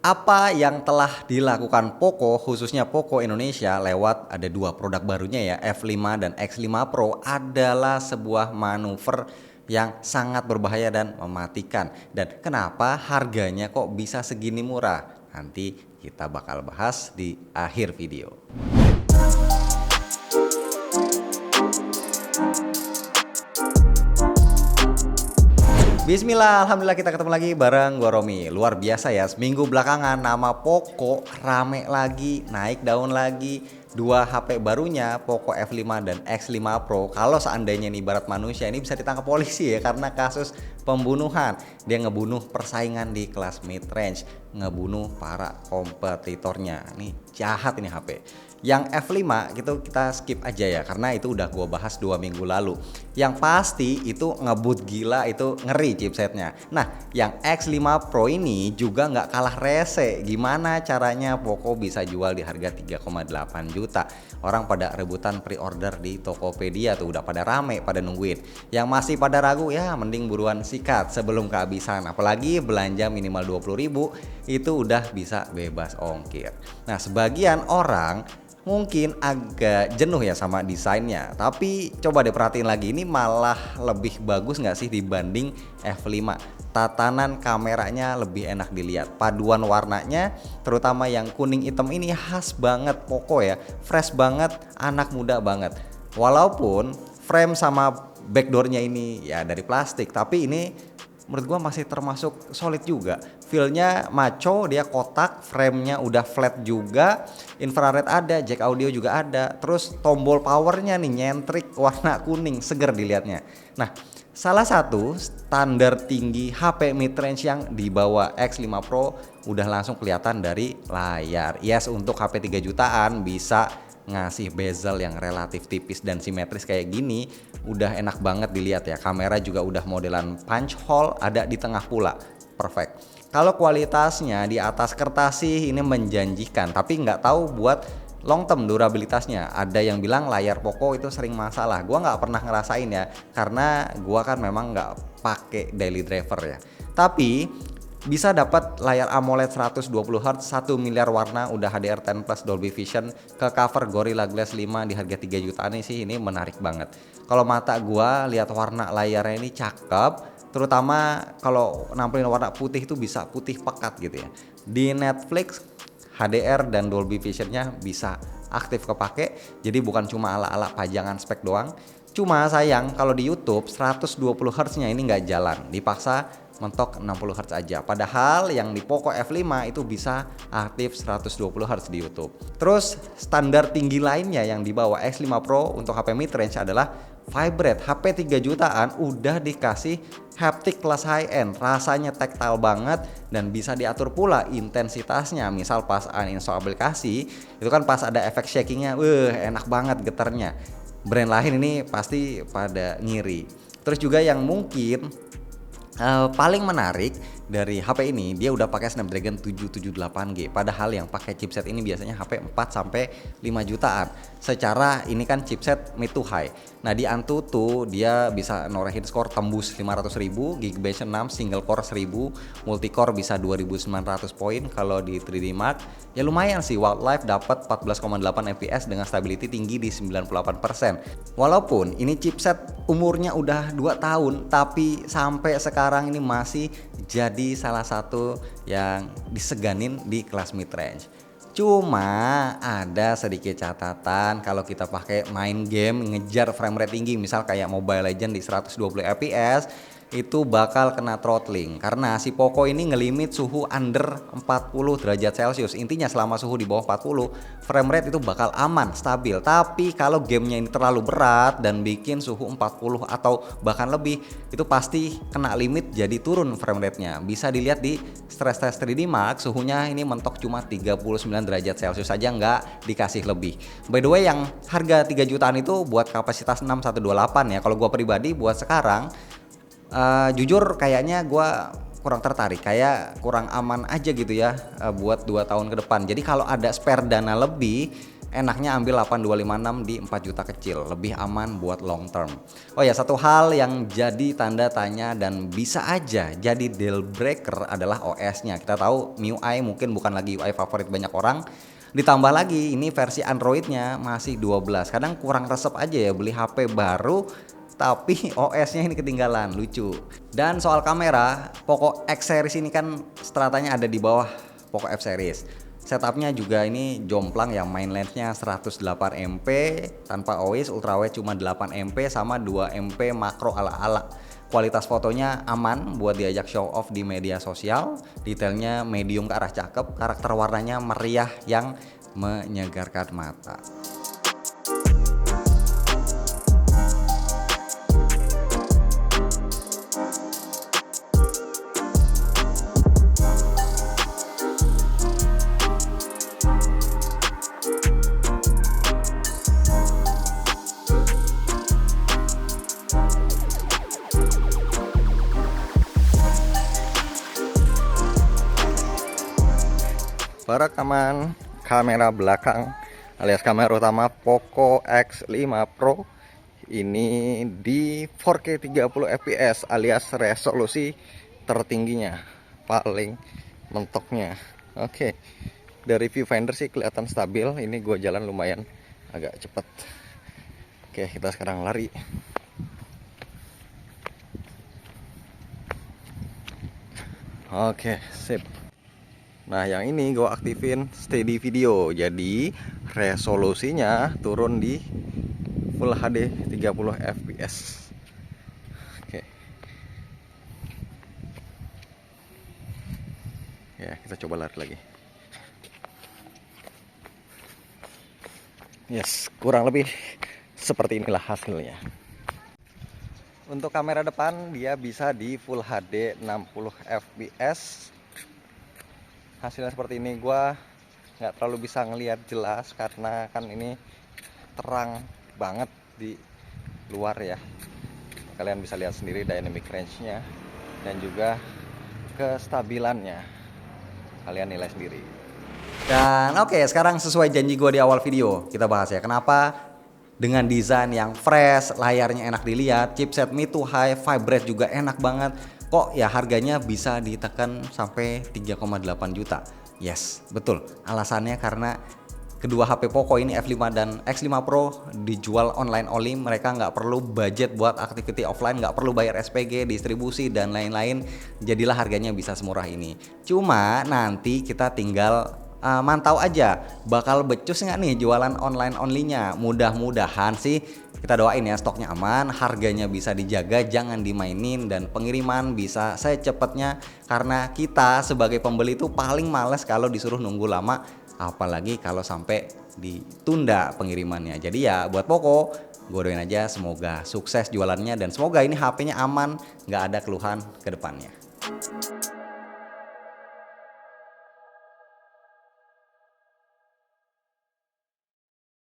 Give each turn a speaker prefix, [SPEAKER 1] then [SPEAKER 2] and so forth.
[SPEAKER 1] Apa yang telah dilakukan Poco, khususnya Poco Indonesia lewat ada dua produk barunya ya, F5 dan X5 Pro adalah sebuah manuver yang sangat berbahaya dan mematikan. Dan kenapa harganya kok bisa segini murah? Nanti kita bakal bahas di akhir video. Bismillah, alhamdulillah kita ketemu lagi bareng gua Romi. Luar biasa ya, seminggu belakangan nama Poco rame lagi, naik daun lagi. Dua HP barunya Poco F5 dan X5 Pro. Kalau seandainya nih ibarat manusia ini bisa ditangkap polisi ya karena kasus pembunuhan. Dia ngebunuh persaingan di kelas mid range, ngebunuh para kompetitornya. Ini jahat ini HP. Yang F5 gitu kita skip aja ya karena itu udah gua bahas 2 minggu lalu. Yang pasti itu ngebut gila, itu ngeri chipsetnya. Nah, yang X5 Pro ini juga nggak kalah rese. Gimana caranya Poco bisa jual di harga 3,8 juta? Orang pada rebutan pre-order di Tokopedia tuh udah pada rame, pada nungguin. Yang masih pada ragu ya mending buruan sikat sebelum kehabisan. Apalagi belanja minimal 20.000 itu udah bisa bebas ongkir. Nah, sebagian orang mungkin agak jenuh ya sama desainnya, tapi coba deh perhatiin lagi, ini malah lebih bagus nggak sih dibanding F5. Tatanan kameranya lebih enak dilihat, paduan warnanya terutama yang kuning hitam ini khas banget Poco ya, fresh banget, anak muda banget. Walaupun frame sama backdoornya ini ya dari plastik, tapi ini menurut gua masih termasuk solid juga. Feelnya maco, dia kotak, framenya udah flat juga, infrared ada, jack audio juga ada, terus tombol powernya nih nyentrik warna kuning, seger dilihatnya. Nah, salah satu standar tinggi HP mid-range yang dibawa X5 Pro udah langsung kelihatan dari layar. Yes, untuk HP 3 jutaan bisa ngasih bezel yang relatif tipis dan simetris kayak gini udah enak banget dilihat ya. Kamera juga udah modelan punch hole, ada di tengah pula, perfect. Kalau kualitasnya di atas kertas sih ini menjanjikan, tapi nggak tahu buat long term durabilitasnya. Ada yang bilang layar Poco itu sering masalah, gua nggak pernah ngerasain ya karena gua kan memang nggak pakai daily driver ya. Tapi bisa dapat layar AMOLED 120 Hz, 1 miliar warna, udah HDR10 plus Dolby Vision, ke cover Gorilla Glass 5 di harga 3 jutaan sih ini menarik banget. Kalau mata gua lihat warna layarnya ini cakep, terutama kalau nampilin warna putih itu bisa putih pekat gitu ya. Di Netflix HDR dan Dolby Visionnya bisa aktif kepake, jadi bukan cuma ala-ala pajangan spek doang. Cuma sayang kalau di YouTube 120 Hz nya ini nggak jalan, dipaksa mentok 60 Hz aja. Padahal yang di Poco F5 itu bisa aktif 120 Hz di YouTube. Terus standar tinggi lainnya yang dibawa X5 Pro untuk HP mid range adalah vibrate. HP 3 jutaan udah dikasih haptic plus high end, rasanya tactile banget dan bisa diatur pula intensitasnya. Misal pas uninstall aplikasi itu kan pas ada efek shakingnya, enak banget getarnya. Brand lain ini pasti pada ngiri. Terus juga yang mungkin paling menarik dari HP ini, dia udah pakai Snapdragon 778G. Padahal yang pakai chipset ini biasanya HP 4 sampai 5 jutaan. Secara ini kan chipset mid to high. Nah, di Antutu dia bisa norehin skor tembus 500.000, Geekbench 6 single core 1000, multicore bisa 2900 poin. Kalau di 3D Mark ya lumayan sih, wildlife dapat 14,8 fps dengan stability tinggi di 98%. Walaupun ini chipset umurnya udah 2 tahun, tapi sampai sekarang ini masih jadi salah satu yang diseganin di kelas mid range. Cuma ada sedikit catatan kalau kita pakai main game ngejar frame rate tinggi, misal kayak Mobile Legends di 120 fps, itu bakal kena throttling karena si Poco ini ngelimit suhu under 40 derajat Celcius. Intinya selama suhu di bawah 40 frame rate itu bakal aman, stabil. Tapi kalau gamenya ini terlalu berat dan bikin suhu 40 atau bahkan lebih, itu pasti kena limit, jadi turun frame rate-nya. Bisa dilihat di stress test 3D Mark, suhunya ini mentok cuma 39 derajat Celcius saja, nggak dikasih lebih. By the way, yang harga 3 jutaan itu buat kapasitas 6128 ya. Kalau gua pribadi buat sekarang jujur kayaknya gue kurang tertarik, kayak kurang aman aja gitu ya buat 2 tahun ke depan. Jadi kalau ada spare dana lebih, enaknya ambil 8256 di 4 juta kecil, lebih aman buat long term. Oh ya, satu hal yang jadi tanda tanya dan bisa aja jadi deal breaker adalah OS-nya. Kita tahu MIUI mungkin bukan lagi UI favorit banyak orang. Ditambah lagi ini versi Android-nya masih 12. Kadang kurang resep aja ya beli HP baru tapi OS-nya ini ketinggalan, lucu. Dan soal kamera, Poco X series ini kan stratanya ada di bawah Poco F series. Setupnya juga ini jomplang ya, main lensnya 108 MP tanpa always, ultrawide cuma 8 MP sama 2 MP makro ala-ala. Kualitas fotonya aman buat diajak show off di media sosial, detailnya medium ke arah cakep, karakter warnanya meriah yang menyegarkan mata. Perekaman kamera belakang alias kamera utama Poco X5 Pro ini di 4K 30 fps alias resolusi tertingginya, paling mentoknya. Oke, dari viewfinder sih kelihatan stabil. Ini gue jalan lumayan agak cepet. Oke, kita sekarang lari. Oke, sip. Nah, yang ini gue aktifin steady video, jadi resolusinya turun di Full HD 30 fps. Oke. Ya, kita coba lari lagi. Yes, kurang lebih seperti inilah hasilnya. Untuk kamera depan dia bisa di Full HD 60 fps. Hasilnya seperti ini. Gua nggak terlalu bisa ngelihat jelas karena kan ini terang banget di luar ya. Kalian bisa lihat sendiri dynamic range-nya dan juga kestabilannya. Kalian nilai sendiri. Dan oke, sekarang sesuai janji gue di awal video, kita bahas ya kenapa dengan desain yang fresh, layarnya enak dilihat, chipset mid to high, vibrate juga enak banget, kok ya harganya bisa ditekan sampai 3,8 juta. Yes, betul. Alasannya karena kedua HP Poco ini F5 dan X5 Pro dijual online only. Mereka nggak perlu budget buat activity offline, nggak perlu bayar SPG, distribusi dan lain-lain. Jadilah harganya bisa semurah ini. Cuma nanti kita tinggal mantau aja bakal becus nggak nih jualan online only-nya. Mudah-mudahan sih, kita doain ya stoknya aman, harganya bisa dijaga, jangan dimainin, dan pengiriman bisa secepatnya karena kita sebagai pembeli itu paling males kalau disuruh nunggu lama, apalagi kalau sampai ditunda pengirimannya. Jadi ya buat Poco, gue doain aja semoga sukses jualannya dan semoga ini HP-nya aman, nggak ada keluhan ke depannya.